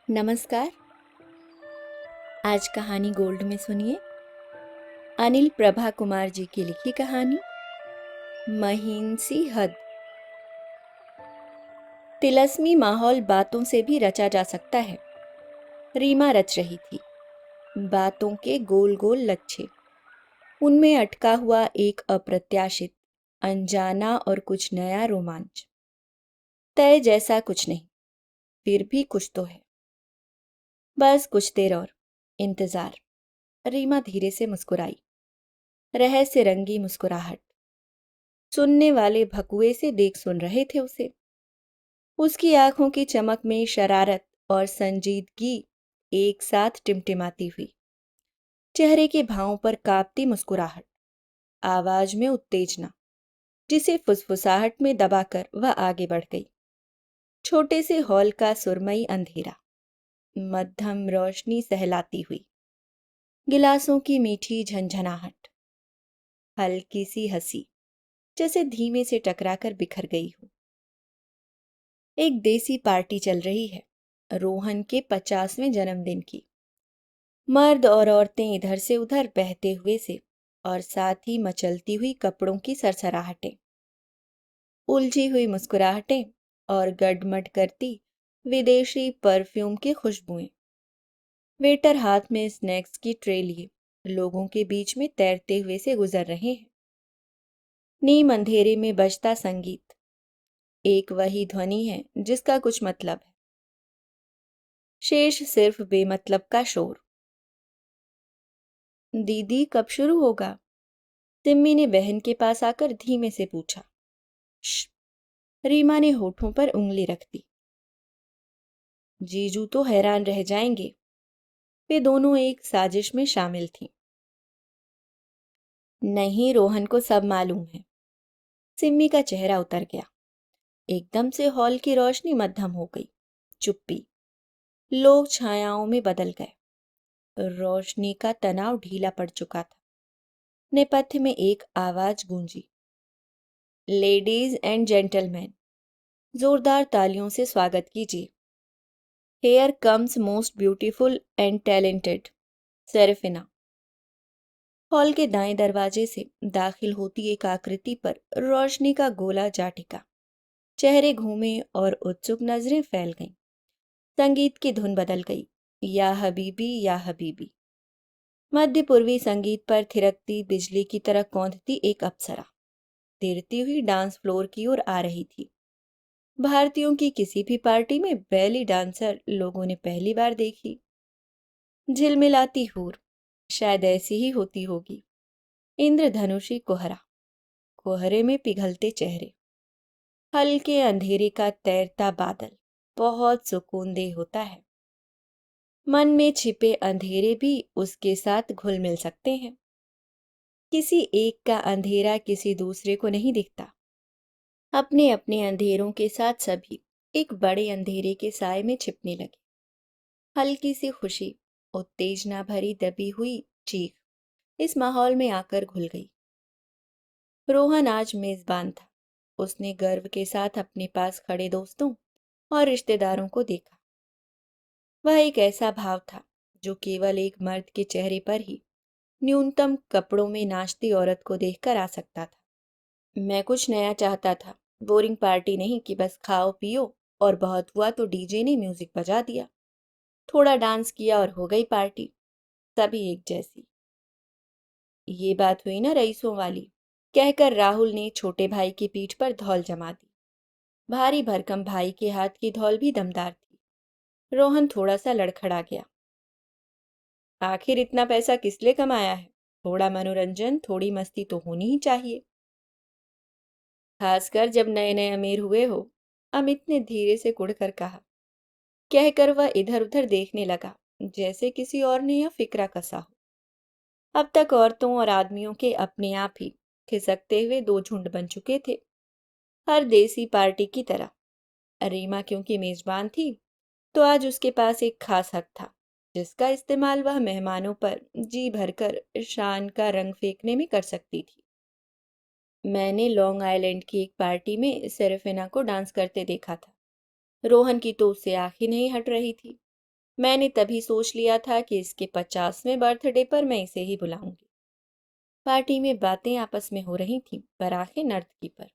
नमस्कार। आज कहानी गोल्ड में सुनिए अनिल प्रभा कुमार जी की लिखी कहानी महीन सी हद। तिलस्मी माहौल बातों से भी रचा जा सकता है। रीमा रच रही थी बातों के गोल गोल लच्छे। उनमें अटका हुआ एक अप्रत्याशित, अनजाना और कुछ नया रोमांच। तय जैसा कुछ नहीं, फिर भी कुछ तो है। बस कुछ देर और इंतजार। रीमा धीरे से मुस्कुराई, रहस्य रंगी मुस्कुराहट। सुनने वाले भकुए से देख सुन रहे थे उसे। उसकी आंखों की चमक में शरारत और संजीदगी एक साथ टिमटिमाती हुई। चेहरे के भावों पर कांपती मुस्कुराहट, आवाज में उत्तेजना, जिसे फुसफुसाहट में दबाकर वह आगे बढ़ गई। छोटे से हॉल का सुरमई अंधेरा, मध्यम रोशनी सहलाती हुई, गिलासों की मीठी झंझनाहट, हल्की सी हंसी जैसे धीमे से टकराकर बिखर गई हो। एक देसी पार्टी चल रही है, रोहन के 50वें जन्मदिन की। मर्द और औरतें इधर से उधर बहते हुए से, और साथ ही मचलती हुई कपड़ों की सरसराहटें, उलझी हुई मुस्कुराहटें और गडमड करती विदेशी परफ्यूम की खुशबुएं। वेटर हाथ में स्नैक्स की ट्रे लिए लोगों के बीच में तैरते हुए से गुजर रहे हैं। नीम अंधेरे में बजता संगीत एक वही ध्वनि है जिसका कुछ मतलब है, शेष सिर्फ बेमतलब का शोर। दीदी कब शुरू होगा? सिम्मी ने बहन के पास आकर धीमे से पूछा। श्श, रीमा ने होठों पर उंगली रख दी। जीजू तो हैरान रह जाएंगे। वे दोनों एक साजिश में शामिल थीं। नहीं, रोहन को सब मालूम है। सिम्मी का चेहरा उतर गया। एकदम से हॉल की रोशनी मध्यम हो गई। चुप्पी। लोग छायाओं में बदल गए। रोशनी का तनाव ढीला पड़ चुका था। नेपथ्य में एक आवाज गूंजी। लेडीज एंड जेंटलमैन, जोरदार तालियों से स्वागत कीजिए। Here comes most beautiful and talented Serafina. Hall के दाएं दरवाजे से दाखिल होती एक आकृति पर रोशनी का गोला जा टिका। चेहरे घूमे और उत्सुक नजरें फैल गईं। संगीत की धुन बदल गई। या हबीबी या हबीबी। मध्य पूर्वी संगीत पर थिरकती बिजली की तरह कौंधती एक अप्सरा तिरती हुई डांस फ्लोर की ओर आ रही थी। भारतीयों की किसी भी पार्टी में बैली डांसर लोगों ने पहली बार देखी। झिलमिलाती हूर, शायद ऐसी ही होती होगी। इंद्रधनुषी कोहरा, कोहरे में पिघलते चेहरे, हल्के अंधेरे का तैरता बादल बहुत सुकूनदेह होता है। मन में छिपे अंधेरे भी उसके साथ घुल मिल सकते हैं। किसी एक का अंधेरा किसी दूसरे को नहीं दिखता। अपने अपने अंधेरों के साथ सभी एक बड़े अंधेरे के साए में छिपने लगे। हल्की सी खुशी, उत्तेजना भरी दबी हुई चीख इस माहौल में आकर घुल गई। रोहन आज मेजबान था। उसने गर्व के साथ अपने पास खड़े दोस्तों और रिश्तेदारों को देखा। वह एक ऐसा भाव था जो केवल एक मर्द के चेहरे पर ही न्यूनतम कपड़ों में नाचती औरत को देखकर आ सकता था। मैं कुछ नया चाहता था, बोरिंग पार्टी नहीं कि बस खाओ पियो और बहुत हुआ तो डीजे ने म्यूजिक बजा दिया, थोड़ा डांस किया और हो गई पार्टी, सभी एक जैसी। ये बात हुई ना रईसों वाली, कहकर राहुल ने छोटे भाई की पीठ पर धौल जमा दी। भारी भरकम भाई के हाथ की धौल भी दमदार थी। रोहन थोड़ा सा लड़खड़ा गया। आखिर इतना पैसा किस लिए कमाया है? थोड़ा मनोरंजन, थोड़ी मस्ती तो होनी ही चाहिए, खासकर जब नए नए अमीर हुए हो, अमित ने धीरे से कुढ़कर कहा। कहकर वह इधर उधर देखने लगा, जैसे किसी और ने यह फिक्रा कसा हो। अब तक औरतों और आदमियों के अपने आप ही खिसकते हुए दो झुंड बन चुके थे, हर देसी पार्टी की तरह। रीमा क्योंकि मेजबान थी, तो आज उसके पास एक खास हक था, जिसका इस्तेमाल वह मेहमानों पर जी भरकर शान का रंग फेंकने में कर सकती थी। मैंने लॉन्ग आइलैंड की एक पार्टी में सेरेफिना को डांस करते देखा था। रोहन की तो उससे आंख ही नहीं हट रही थी। मैंने तभी सोच लिया था कि इसके 50वें बर्थडे पर मैं इसे ही बुलाऊंगी। पार्टी में बातें आपस में हो रही थीं, पर आंखें नर्तकी पर।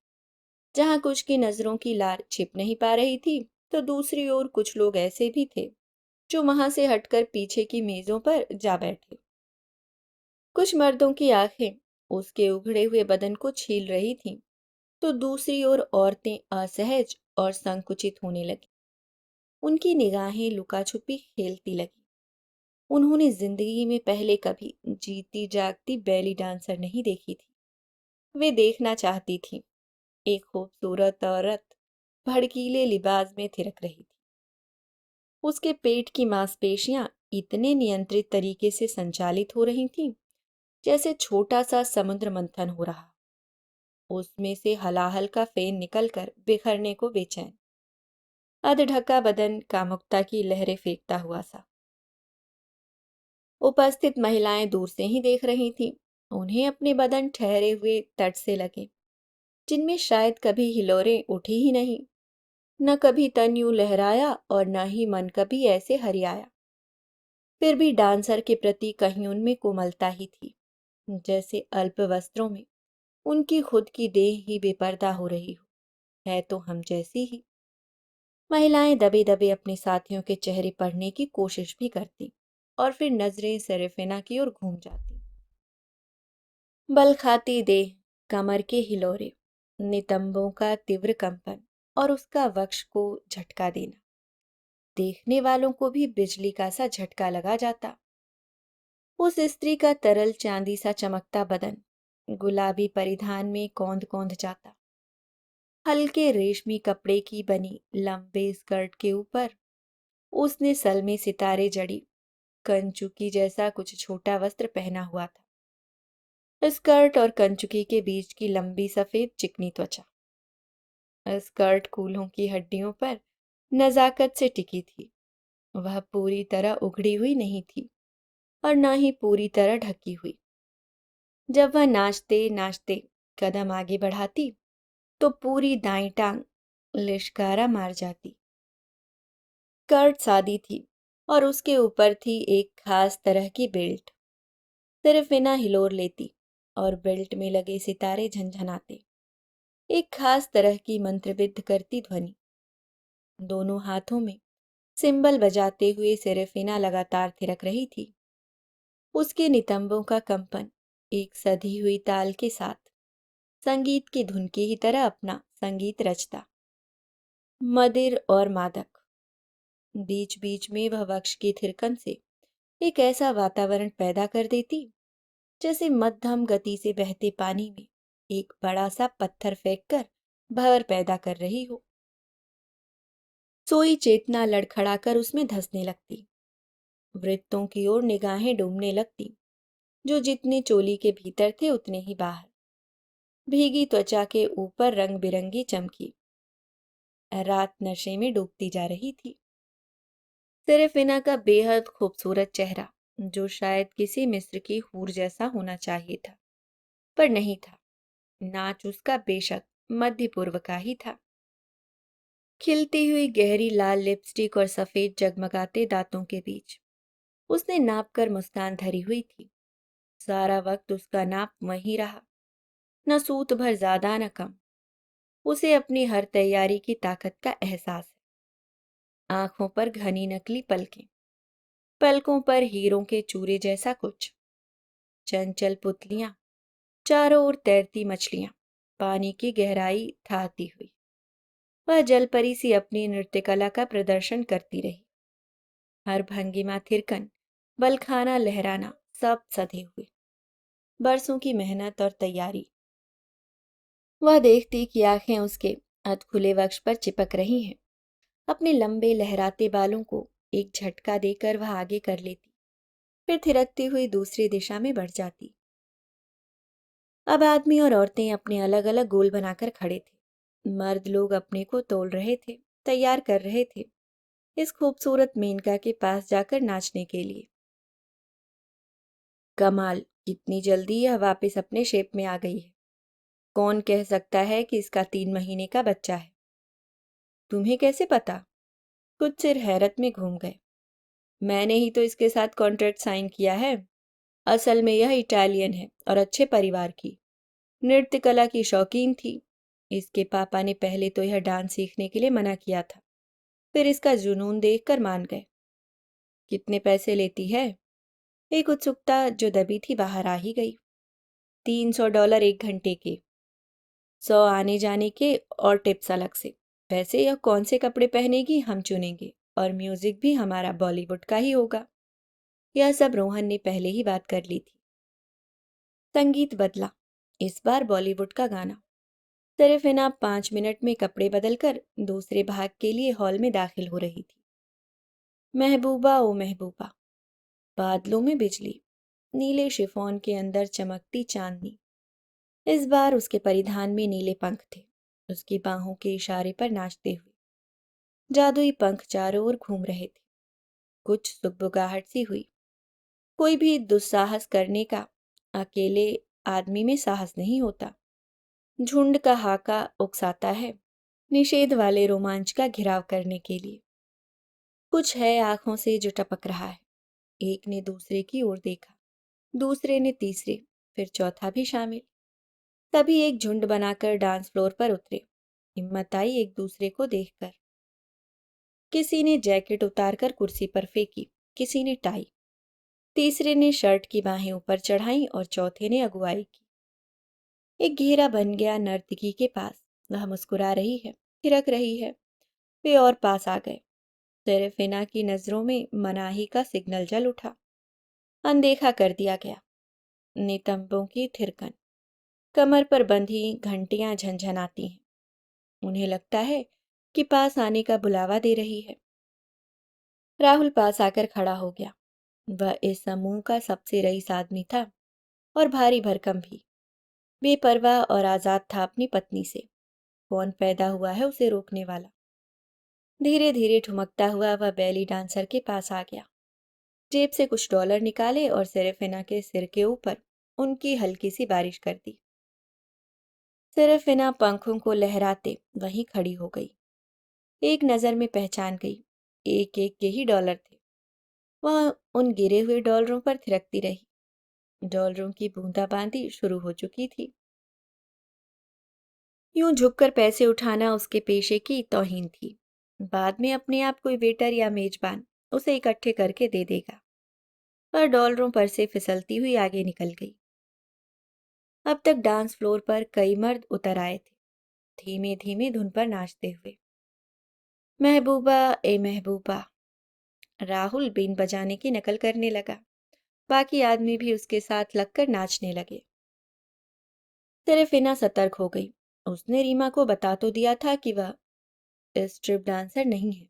जहां कुछ की नजरों की लार छिप नहीं पा रही थी, तो दूसरी ओर कुछ लोग ऐसे भी थे जो वहां से हटकर पीछे की मेजों पर जा बैठे। कुछ मर्दों की आंखें उसके उघड़े हुए बदन को छील रही थीं, तो दूसरी ओर औरतें असहज और संकुचित होने लगी। उनकी निगाहें लुका छुपी खेलती लगी। उन्होंने जिंदगी में पहले कभी जीती जागती बैली डांसर नहीं देखी थी। वे देखना चाहती थीं एक खूबसूरत औरत भड़कीले लिबास में थिरक रही थी। उसके पेट की मांसपेशियां इतने नियंत्रित तरीके से संचालित हो रही थीं जैसे छोटा सा समुद्र मंथन हो रहा। उसमें से हलाहल का फेन निकलकर बिखरने को बेचैन, अधढका बदन कामुकता की लहरें फेंकता हुआ सा। उपस्थित महिलाएं दूर से ही देख रही थीं। उन्हें अपने बदन ठहरे हुए तट से लगे, जिनमें शायद कभी हिलोरें उठी ही नहीं। न कभी तन यूं लहराया और न ही मन कभी ऐसे हरियाया। फिर भी डांसर के प्रति कहीं उनमें कोमलता ही थी, जैसे अल्प वस्त्रों में उनकी खुद की देह ही बेपर्दा हो रही हो। है तो हम जैसी ही। महिलाएं दबे दबे अपने साथियों के चेहरे पढ़ने की कोशिश भी करती और फिर नजरें सेरेफिना की ओर घूम जाती। बल खाती देह, कमर के हिलोरे, नितंबों का तीव्र कंपन और उसका वक्ष को झटका देना, देखने वालों को भी बिजली का सा झटका लगा जाता। उस स्त्री का तरल चांदी सा चमकता बदन गुलाबी परिधान में कौंध कौंध जाता। हल्के रेशमी कपड़े की बनी लंबे स्कर्ट के ऊपर उसने सलमे सितारे जड़ी कंचुकी जैसा कुछ छोटा वस्त्र पहना हुआ था। स्कर्ट और कंचुकी के बीच की लंबी सफेद चिकनी त्वचा, स्कर्ट कूल्हों की हड्डियों पर नजाकत से टिकी थी। वह पूरी तरह उघड़ी हुई नहीं थी और न ही पूरी तरह ढकी हुई। जब वह नाचते नाचते कदम आगे बढ़ाती तो पूरी दाईं टांग लिशकारा मार जाती। स्कर्ट सादी थी और उसके ऊपर थी एक खास तरह की बेल्ट। सिर्फ बिना हिलोर लेती और बेल्ट में लगे सितारे झंझनाते। एक खास तरह की मंत्रबिद्ध करती ध्वनि। दोनों हाथों में सिंबल बजाते हुए सेरेफिना लगातार थिरक रही थी। उसके नितंबों का कंपन एक सधी हुई ताल के साथ संगीत की धुन की ही तरह अपना संगीत रचता, मदिर और मादक। बीच बीच में वह वक्ष की थिरकन से एक ऐसा वातावरण पैदा कर देती जैसे मध्यम गति से बहते पानी में एक बड़ा सा पत्थर फेंककर भंवर पैदा कर रही हो। सोई चेतना लड़खड़ाकर उसमें धंसने लगती। वृत्तों की ओर निगाहें डूबने लगती, जो जितने चोली के भीतर थे उतने ही बाहर। भीगी त्वचा के ऊपर रंग बिरंगी चमकी रात नशे में डूबती जा रही थी। सेरेफिना का बेहद खूबसूरत चेहरा, जो शायद किसी मिस्र की हूर जैसा होना चाहिए था, पर नहीं था। नाच उसका बेशक मध्य पूर्व का ही था। खिलती हुई गहरी लाल लिपस्टिक और सफेद जगमगाते दांतों के बीच उसने नाप कर मुस्कान धरी हुई थी। सारा वक्त उसका नाप वहीं रहा, न सूत भर ज्यादा न कम। उसे अपनी हर तैयारी की ताकत का एहसास है। आंखों पर घनी नकली पलकें, पलकों पर हीरों के चूरे जैसा कुछ, चंचल पुतलियां, चारों ओर तैरती मछलियां, पानी की गहराई थाती हुई। वह जलपरी सी अपनी नृत्य कला का प्रदर्शन करती रही। हर भंगिमा थिरकन, बलखाना लहराना सब सधे हुए, बरसों की मेहनत और तैयारी। वह देखती कि आंखें उसके अधखुले वक्ष पर चिपक रही हैं। अपने लंबे लहराते बालों को एक झटका देकर वह आगे कर लेती, फिर थिरकती हुई दूसरी दिशा में बढ़ जाती। अब आदमी और औरतें अपने अलग अलग गोल बनाकर खड़े थे। मर्द लोग अपने को तोल रहे थे, तैयार कर रहे थे इस खूबसूरत मेनका के पास जाकर नाचने के लिए। कमाल, कितनी जल्दी यह वापस अपने शेप में आ गई है। कौन कह सकता है कि इसका 3 महीने का बच्चा है? तुम्हें कैसे पता? कुछ सिर हैरत में घूम गए। मैंने ही तो इसके साथ कॉन्ट्रैक्ट साइन किया है। असल में यह इटालियन है और अच्छे परिवार की, नृत्य कला की शौकीन थी। इसके पापा ने पहले तो यह डांस सीखने के लिए मना किया था, फिर इसका जुनून देखकर मान गए। कितने पैसे लेती है? एक उत्सुकता जो दबी थी बाहर आ ही गई। $300 एक घंटे के, 100 आने जाने के और टिप्स अलग से। वैसे यह कौन से कपड़े पहनेगी हम चुनेंगे, और म्यूजिक भी हमारा बॉलीवुड का ही होगा। यह सब रोहन ने पहले ही बात कर ली थी। संगीत बदला, इस बार बॉलीवुड का गाना। सिर्फ इना 5 मिनट में कपड़े बदलकर दूसरे भाग के लिए हॉल में दाखिल हो रही थी। महबूबा ओ महबूबा, बादलों में बिजली, नीले शिफॉन के अंदर चमकती चांदनी। इस बार उसके परिधान में नीले पंख थे, उसकी बाहों के इशारे पर नाचते हुए। जादुई पंख चारों ओर घूम रहे थे। कुछ सुगबुगाहट सी हुई। कोई भी दुस्साहस करने का अकेले आदमी में साहस नहीं होता। झुंड का हाका उकसाता है, निषेध वाले रोमांच का घिराव करने के लिए। कुछ है आंखों से जो टपक रहा है। एक ने दूसरे की ओर देखा, दूसरे ने तीसरे, फिर चौथा भी शामिल। तभी एक झुंड बनाकर डांस फ्लोर पर उतरे। हिम्मत आई एक दूसरे को देखकर। किसी ने जैकेट उतारकर कुर्सी पर फेंकी, किसी ने टाई, तीसरे ने शर्ट की बाहें ऊपर चढ़ाई और चौथे ने अगुवाई की। एक घेरा बन गया नर्तकी के पास। वह मुस्कुरा रही है, थिरक रही है। वे और पास आ गए। सेरेफिना की नजरों में मनाही का सिग्नल जल उठा। अनदेखा कर दिया गया। नितंबों की थिरकन, कमर पर बंधी घंटियां झनझनाती हैं। उन्हें लगता है कि पास आने का बुलावा दे रही है। राहुल पास आकर खड़ा हो गया। वह इस समूह का सबसे रईस आदमी था और भारी भरकम भी। बेपरवाह और आजाद था अपनी पत्नी से। कौन पैदा हुआ है उसे रोकने वाला। धीरे धीरे ठुमकता हुआ वह बैली डांसर के पास आ गया। जेब से कुछ डॉलर निकाले और सेरेफिना के सिर के ऊपर उनकी हल्की सी बारिश कर दी। सेरेफिना पंखों को लहराते वहीं खड़ी हो गई। एक नजर में पहचान गई, एक एक के ही डॉलर थे। वह उन गिरे हुए डॉलरों पर थिरकती रही। डॉलरों की बूंदाबांदी शुरू हो चुकी थी। यूं झुककर पैसे उठाना उसके पेशे की तौहीन थी। बाद में अपने आप कोई वेटर या मेजबान उसे इकट्ठे करके दे देगा। पर डॉलरों पर से फिसलती हुई आगे निकल गई। अब तक डांस फ्लोर पर कई मर्द उतर आए थे, धीमे धीमे धुन पर नाचते हुए। महबूबा ए महबूबा, राहुल बीन बजाने की नकल करने लगा। बाकी आदमी भी उसके साथ लगकर नाचने लगे। सेरेफिना सतर्क हो गई। उसने रीमा को बता तो दिया था कि वह स्ट्रिप डांसर नहीं है,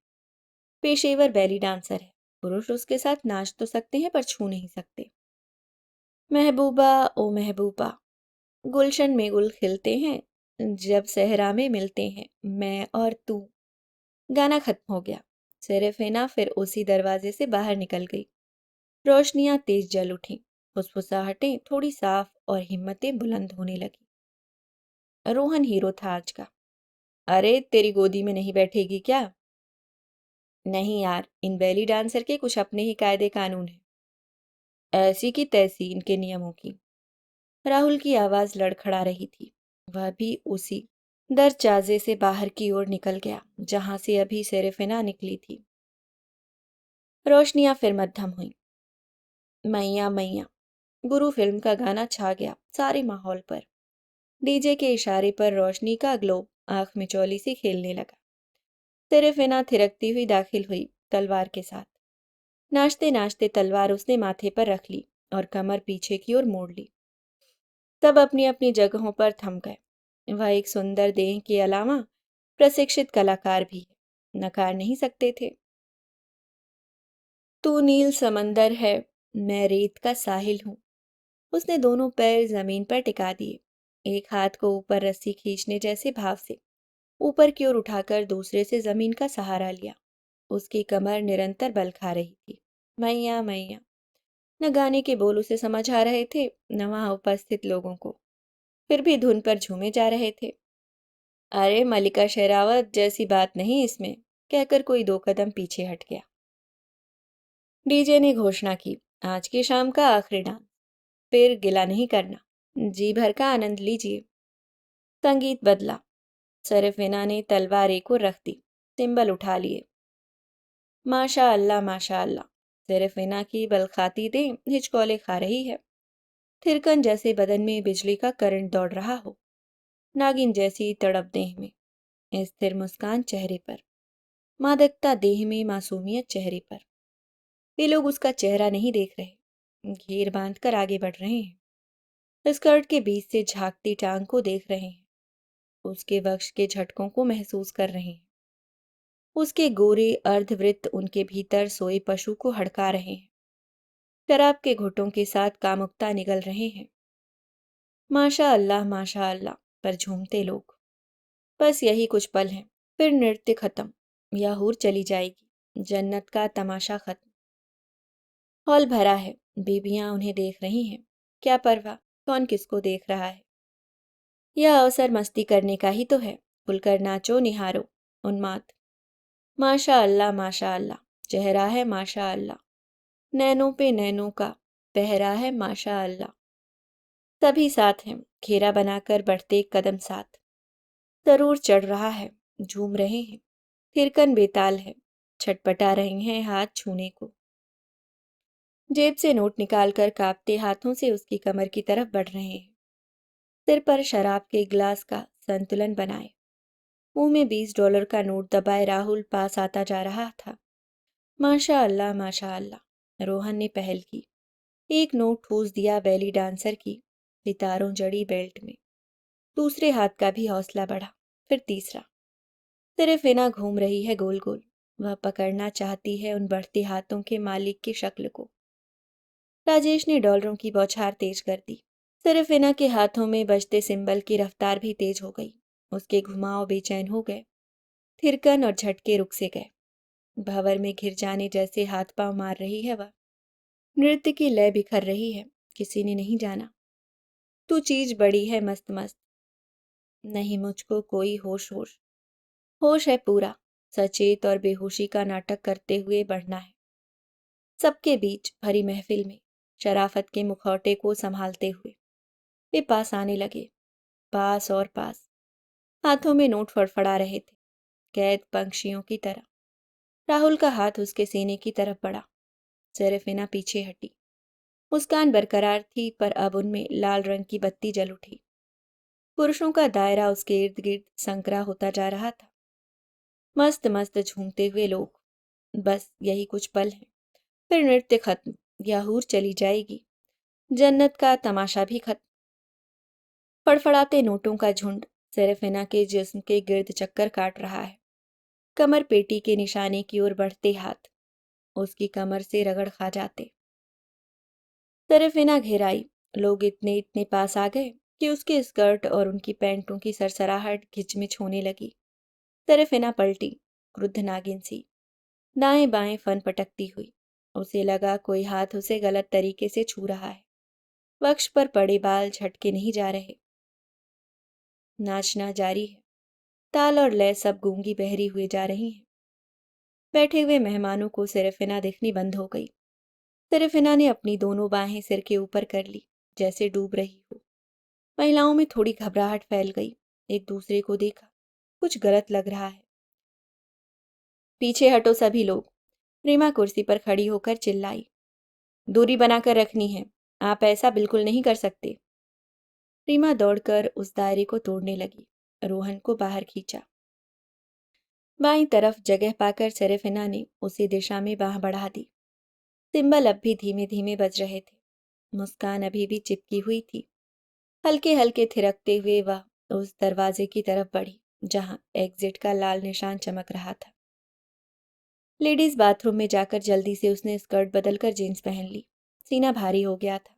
पेशेवर बैली डांसर है। पुरुष उसके साथ नाच तो सकते हैं पर छू नहीं सकते। महबूबा ओ महबूबा, गुलशन में गुल खिलते हैं जब सहरा में मिलते हैं मैं और तू। गाना खत्म हो गया। सेरेफिना फिर उसी दरवाजे से बाहर निकल गई। रोशनियां तेज जल उठीं, फुसफुसाहटें थोड़ी साफ और हिम्मतें बुलंद होने लगी। रोहन हीरो था आज का। अरे तेरी गोदी में नहीं बैठेगी क्या? नहीं यार, इन बैली डांसर के कुछ अपने ही कायदे कानून हैं, ऐसी की तैसी इनके नियमों की। राहुल की आवाज लड़खड़ा रही थी। वह भी उसी दरचाजे से बाहर की ओर निकल गया जहां से अभी सेरेफिना निकली थी। रोशनियां फिर मध्यम हुई। मैया मैया, गुरु फिल्म का गाना छा गया सारे माहौल पर। डीजे के इशारे पर रोशनी का ग्लोब आंख में चौली सी खेलने लगा। सेरेफिना थिरकती हुई दाखिल हुई, तलवार के साथ। नाचते नाचते तलवार उसने माथे पर रख ली और कमर पीछे की ओर मोड़ ली। सब अपनी अपनी जगहों पर थम गए। वह एक सुंदर देह के अलावा प्रशिक्षित कलाकार भी है, नकार नहीं सकते थे। तू नील समंदर है, मैं रेत का साहिल हूं। उसने दोनों पैर जमीन पर टिका दिए, एक हाथ को ऊपर रस्सी खींचने जैसे भाव से ऊपर की ओर उठाकर दूसरे से जमीन का सहारा लिया। उसकी कमर निरंतर बल खा रही थी। मैया मैया, न गाने के बोल उसे समझ आ रहे थे न वहां उपस्थित लोगों को, फिर भी धुन पर झूमे जा रहे थे। अरे मलिका शेरावत जैसी बात नहीं इसमें, कहकर कोई 2 कदम पीछे हट गया। डीजे ने घोषणा की, आज की शाम का आखिरी डांस, फिर गिला नहीं करना, जी भर का आनंद लीजिए। संगीत बदला। सरफिना ने तलवार को रख दी, सिंबल उठा लिए। माशा अल्लाह माशा अल्लाह। सरफिना की बलखाती देह हिचकोले खा रही है। थिरकन जैसे बदन में बिजली का करंट दौड़ रहा हो। नागिन जैसी तड़प देह में, स्थिर मुस्कान चेहरे पर, मादकता देह में, मासूमियत चेहरे पर। वे लोग उसका चेहरा नहीं देख रहे, घेर बांधकर आगे बढ़ रहे हैं। स्कर्ट के बीच से झांकती टांग को देख रहे हैं, उसके वक्ष के झटकों को महसूस कर रहे हैं। उसके गोरे अर्धवृत्त उनके भीतर सोए पशु को हड़का रहे हैं। शराब के घुटों के साथ कामुकता निगल रहे हैं। माशा अल्लाह पर झूमते लोग। बस यही कुछ पल हैं, फिर नृत्य खत्म, या हूर चली जाएगी, जन्नत का तमाशा खत्म। हॉल भरा है, बीबियां उन्हें देख रही हैं। क्या परवाह, कौन किसको देख रहा है। यह अवसर मस्ती करने का ही तो है। खुलकर नाचो, निहारो, उन्माद। माशा अल्लाह, चेहरा है माशा अल्लाह, नैनों पे नैनों का पहरा है माशा अल्लाह। सभी साथ हैं, घेरा बनाकर बढ़ते एक कदम साथ। जरूर चढ़ रहा है, झूम रहे हैं। थिरकन बेताल है, छटपटा रहे हैं हाथ छूने को। जेब से नोट निकालकर कांपते हाथों से उसकी कमर की तरफ बढ़ रहे हैं। सिर पर शराब के गिलास का संतुलन बनाए, मुंह में $20 का नोट दबाए राहुल पास आता जा रहा था। माशा अल्लाह, रोहन ने पहल की। एक नोट ठूस दिया बेली डांसर की सितारों जड़ी बेल्ट में। दूसरे हाथ का भी हौसला बढ़ा, फिर तीसरा। सिर्फ इना घूम रही है गोल गोल। वह पकड़ना चाहती है उन बढ़ते हाथों के मालिक की शक्ल को। राजेश ने डॉलरों की बौछार तेज कर दी। सिर्फ इना के हाथों में बजते सिंबल की रफ्तार भी तेज हो गई। उसके घुमाव बेचैन हो गए। थिरकन और झटके रुक से गए। भंवर में घिर जाने जैसे हाथ पांव मार रही है वह। नृत्य की लय बिखर रही है, किसी ने नहीं जाना। तू चीज बड़ी है मस्त मस्त। नहीं मुझको कोई होश होश। होश है पूरा, सचेत और बेहोशी का नाटक करते हुए बढ़ना है। सबके बीच भरी महफिल में शराफत के मुखौटे को संभालते हुए वे पास आने लगे, पास और पास। हाथों में नोट फड़फड़ा रहे थे, कैद पंक्षियों की तरह। राहुल का हाथ उसके सीने की तरफ बढ़ा। सेरेफिना पीछे हटी। मुस्कान बरकरार थी, पर अब उनमें लाल रंग की बत्ती जल उठी। पुरुषों का दायरा उसके इर्द गिर्द संकरा होता जा रहा था। मस्त मस्त झूमते हुए लोग। बस यही कुछ पल हैं, फिर नृत्य खत्म, या हूर चली जाएगी, जन्नत का तमाशा भी खत्म। फड़फड़ाते नोटों का झुंड सेरेफिना के जिस्म के गिर्द चक्कर काट रहा है। कमर पेटी के निशाने की ओर बढ़ते हाथ उसकी कमर से रगड़ खा जाते। सेरेफिना घेराई। लोग इतने इतने पास आ गए कि उसके स्कर्ट और उनकी पैंटों की सरसराहट घिचमिच होने लगी। सेरेफिना पलटी, क्रुद्ध नागिन सी, दाएं बाएं फन पटकती हुई। उसे लगा कोई हाथ उसे गलत तरीके से छू रहा है। वक्ष पर पड़े बाल झटके नहीं जा रहे। नाचना जारी है। ताल और लय सब गूंगी बहरी हुए जा रही हैं। बैठे हुए मेहमानों को सेरेफिना दिखनी बंद हो गई। सेरेफिना ने अपनी दोनों बाहें सिर के ऊपर कर ली, जैसे डूब रही हो। महिलाओं में थोड़ी घबराहट फैल गई। एक दूसरे को देखा, कुछ गलत लग रहा है। पीछे हटो सभी लोग। रीमा कुर्सी पर खड़ी होकर चिल्लाई, दूरी बनाकर रखनी है, आप ऐसा बिल्कुल नहीं कर सकते। रीमा दौड़कर उस दायरे को तोड़ने लगी। रोहन को बाहर खींचा। बाईं तरफ जगह पाकर सेरेफिना ने उसी दिशा में बाह बढ़ा दी। सिंबल अब भी धीमे धीमे बज रहे थे। मुस्कान अभी भी चिपकी हुई थी। हल्के हल्के थिरकते हुए वह उस दरवाजे की तरफ बढ़ी जहां एग्जिट का लाल निशान चमक रहा था। लेडीज बाथरूम में जाकर जल्दी से उसने स्कर्ट बदलकर जींस पहन ली। सीना भारी हो गया था।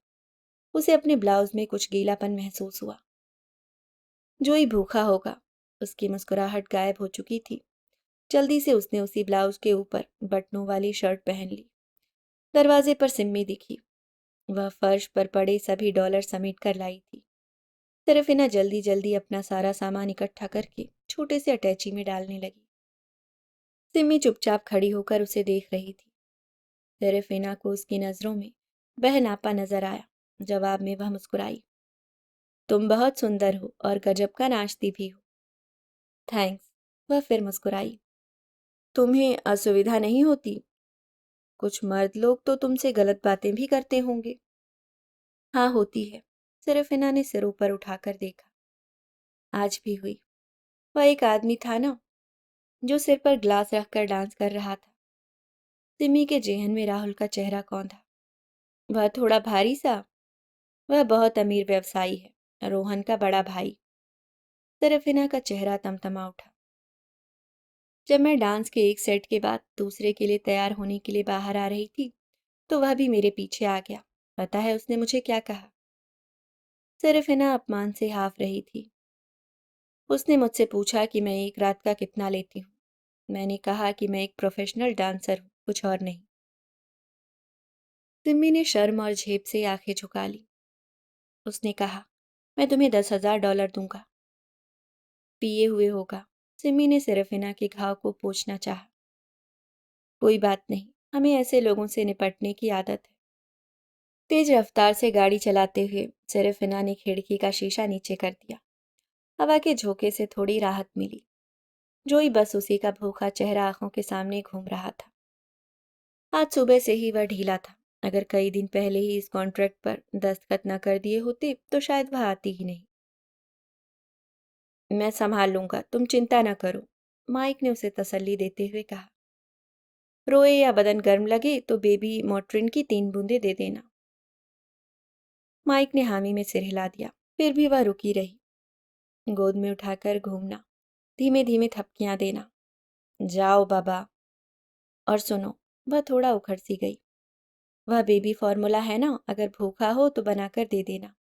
उसे अपने ब्लाउज में कुछ गीलापन महसूस हुआ। जो ही भूखा होगा। उसकी मुस्कुराहट गायब हो चुकी थी। जल्दी से उसने उसी ब्लाउज के ऊपर बटनों वाली शर्ट पहन ली। दरवाजे पर सिम्मी दिखी। वह फर्श पर पड़े सभी डॉलर समेट कर लाई थी। सेरेफिना जल्दी जल्दी अपना सारा सामान इकट्ठा करके छोटे से अटैची में डालने लगी। सिम्मी चुपचाप खड़ी होकर उसे देख रही थी। सेरेफिना को उसकी नज़रों में बहनापा नजर आया। जवाब में वह मुस्कुराई। तुम बहुत सुंदर हो और गजब का नाचती भी हो। थैंक्स। वह फिर मुस्कुराई। तुम्हें असुविधा नहीं होती? कुछ मर्द लोग तो तुमसे गलत बातें भी करते होंगे। हाँ, होती है। सेरेफिना ने सिर ऊपर उठाकर देखा। आज भी हुई। वह एक आदमी था ना, जो सिर पर ग्लास रखकर डांस कर रहा था। सिमी के जेहन में राहुल का चेहरा कौन था? वह थोड़ा भारी सा। वह बहुत अमीर व्यवसायी है, रोहन का बड़ा भाई। सेरेफिना का चेहरा तमतमा उठा। जब मैं डांस के एक सेट के बाद दूसरे के लिए तैयार होने के लिए बाहर आ रही थी, तो वह भी मेरे पीछे आ गया। पता है उसने मुझे क्या कहा? सेरेफिना अपमान से हाफ रही थी। उसने मुझसे पूछा कि मैं एक रात का कितना लेती हूँ। मैंने कहा कि मैं एक प्रोफेशनल डांसर हूँ, कुछ और नहीं। सिम्मी ने शर्म और झेप से आंखें झुका ली। उसने कहा, मैं तुम्हें $10,000 दूंगा। पिए हुए होगा। सिम्मी ने सेरेफिना के घाव को पोंछना चाहा। कोई बात नहीं, हमें ऐसे लोगों से निपटने की आदत है। तेज रफ्तार से गाड़ी चलाते हुए सेरेफिना ने खिड़की का शीशा नीचे कर दिया। हवा के झोंके से थोड़ी राहत मिली। जोई बस उसी का भूखा चेहरा आंखों के सामने घूम रहा था। आज सुबह से ही वह ढीला था। अगर कई दिन पहले ही इस कॉन्ट्रैक्ट पर दस्तखत न कर दिए होते तो शायद वह आती ही नहीं। मैं संभाल लूंगा, तुम चिंता न करो, माइक ने उसे तसल्ली देते हुए कहा। रोए या बदन गर्म लगे तो बेबी मोट्रिन की 3 बूंदें दे देना। माइक ने हामी में सिर हिला दिया। फिर भी वह रुकी रही। गोद में उठाकर घूमना, धीमे धीमे थपकियां देना। जाओ बाबा। और सुनो, वह थोड़ा उखड़ सी गई। वह बेबी फॉर्मूला है ना, अगर भूखा हो तो बनाकर दे देना।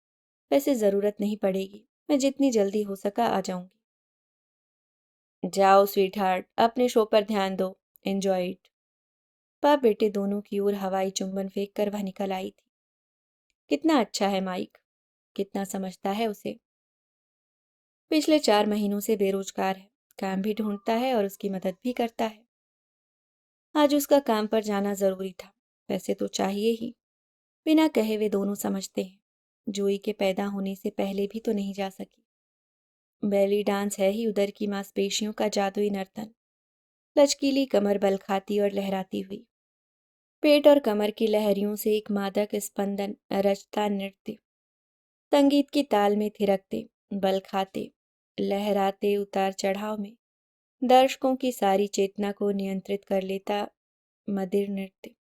वैसे ज़रूरत नहीं पड़ेगी, मैं जितनी जल्दी हो सका आ जाऊंगी। जाओ स्वीट हार्ट, अपने शो पर ध्यान दो। Enjoy it. बाप बेटे दोनों की ओर हवाई चुंबन फेंक कर वह निकल आई थी। कितना अच्छा है माइक, कितना समझता है उसे। पिछले 4 महीनों से बेरोजगार है, काम भी ढूंढता है और उसकी मदद भी करता है। आज उसका काम पर जाना जरूरी था, वैसे तो चाहिए ही। बिना कहे वे दोनों समझते हैं। जोई के पैदा होने से पहले भी तो नहीं जा सकी। बैली डांस है ही उदर की मांसपेशियों का जादुई नर्तन। लचकीली कमर बल खाती और लहराती हुई, पेट और कमर की लहरियों से एक मादक स्पंदन रचता नृत्य। संगीत की ताल में थिरकते, बल खाते, लहराते उतार चढ़ाव में दर्शकों की सारी चेतना को नियंत्रित कर लेता मदिर नृत्य।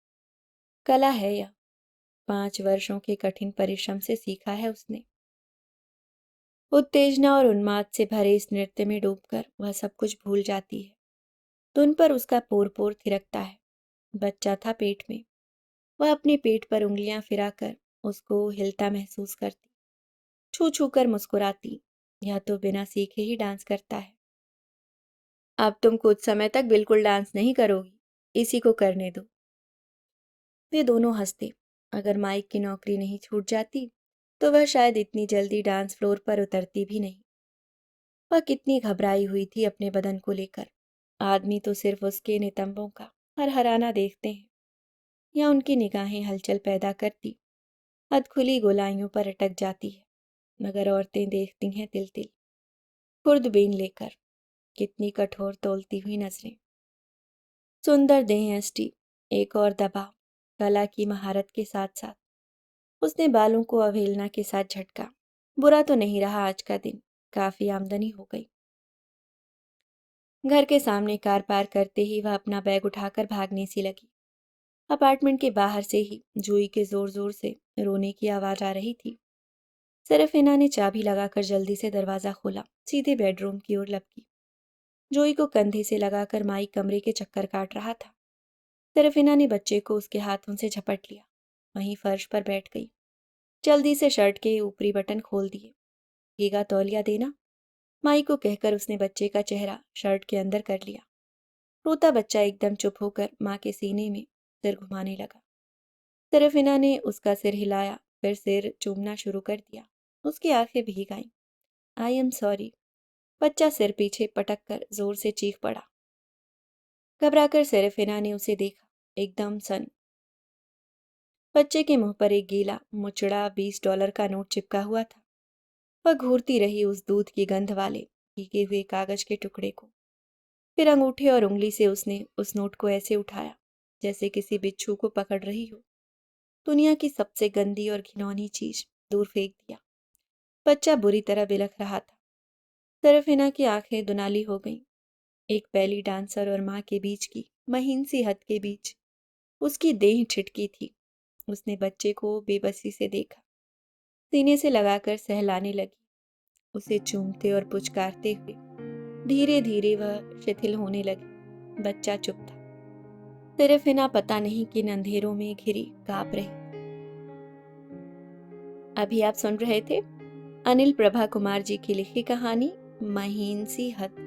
कला है यह, 5 वर्षों के कठिन परिश्रम से सीखा है उसने। उत्तेजना और उन्माद से भरे इस नृत्य में डूबकर वह सब कुछ भूल जाती है। धुन पर उसका पोर पोर थिरकता है। बच्चा था पेट में। वह अपने पेट पर उंगलियां फिराकर उसको हिलता महसूस करती, छू छू कर मुस्कुराती। यह तो बिना सीखे ही डांस करता है। अब तुम कुछ समय तक बिल्कुल डांस नहीं करोगी, इसी को करने दो। वे दोनों हंसते। अगर माइक की नौकरी नहीं छूट जाती तो वह शायद इतनी जल्दी डांस फ्लोर पर उतरती भी नहीं। वह कितनी घबराई हुई थी अपने बदन को लेकर। आदमी तो सिर्फ उसके नितंबों का हरहराना देखते हैं, या उनकी निगाहें हलचल पैदा करती अधखुली गोलाइयों पर अटक जाती है। मगर औरतें देखती हैं तिल तिल, खुर्दबीन लेकर, कितनी कठोर तोलती हुई नजरें। सुंदर देह एसटी, एक और दबाव, कला की महारत के साथ साथ। उसने बालों को अवहेलना के साथ झटका। बुरा तो नहीं रहा आज का दिन, काफी आमदनी हो गई। घर के सामने कार पार्क करते ही वह अपना बैग उठाकर भागने सी लगी। अपार्टमेंट के बाहर से ही जूही के जोर जोर से रोने की आवाज आ रही थी। सेरेफिना ने चाबी लगाकर जल्दी से दरवाजा खोला, सीधे बेडरूम की ओर लपकी। जोई को कंधे से लगाकर माई कमरे के चक्कर काट रहा था। सेरेफिना ने बच्चे को उसके हाथों से झपट लिया, वहीं फर्श पर बैठ गई। जल्दी से शर्ट के ऊपरी बटन खोल दिए। भीगा तौलिया देना, माई को कहकर उसने बच्चे का चेहरा शर्ट के अंदर कर लिया। रोता बच्चा एकदम चुप होकर माँ के सीने में सिर घुमाने लगा। सेरेफिना ने उसका सिर हिलाया, फिर सिर चूमना शुरू कर दिया। उसकी आंखें भीग आईं। I am sorry. बच्चा सिर पीछे पटक कर जोर से चीख पड़ा। घबराकर सेरेफिना ने उसे देखा, एकदम सन बच्चे के मुंह पर एक गीला मुचड़ा $20 का नोट चिपका हुआ था। वह घूरती रही उस दूध की गंध वाले भीगे हुए कागज के टुकड़े को। फिर अंगूठे और उंगली से उसने उस नोट को ऐसे उठाया जैसे किसी बिच्छू को पकड़ रही हो। दुनिया की सबसे गंदी और घिनौनी चीज दूर फेंक दिया। बच्चा बुरी तरह बिलख रहा था। सरफिना की आंखें दुनाली हो गईं। एक बैली डांसर और माँ के बीच की महीन सी हद के बीच उसकी देह छिटकी थी। उसने बच्चे को बेबसी से देखा, सीने से लगाकर सहलाने लगी, उसे चूमते और पुचकारते हुए। धीरे धीरे वह शिथिल होने लगी। बच्चा चुप था। सरफिना पता नहीं किन अंधेरों में घिरी कांप रही। अभी आप सुन रहे थे अनिल प्रभा कुमार जी की लिखी कहानी महीन सी हद।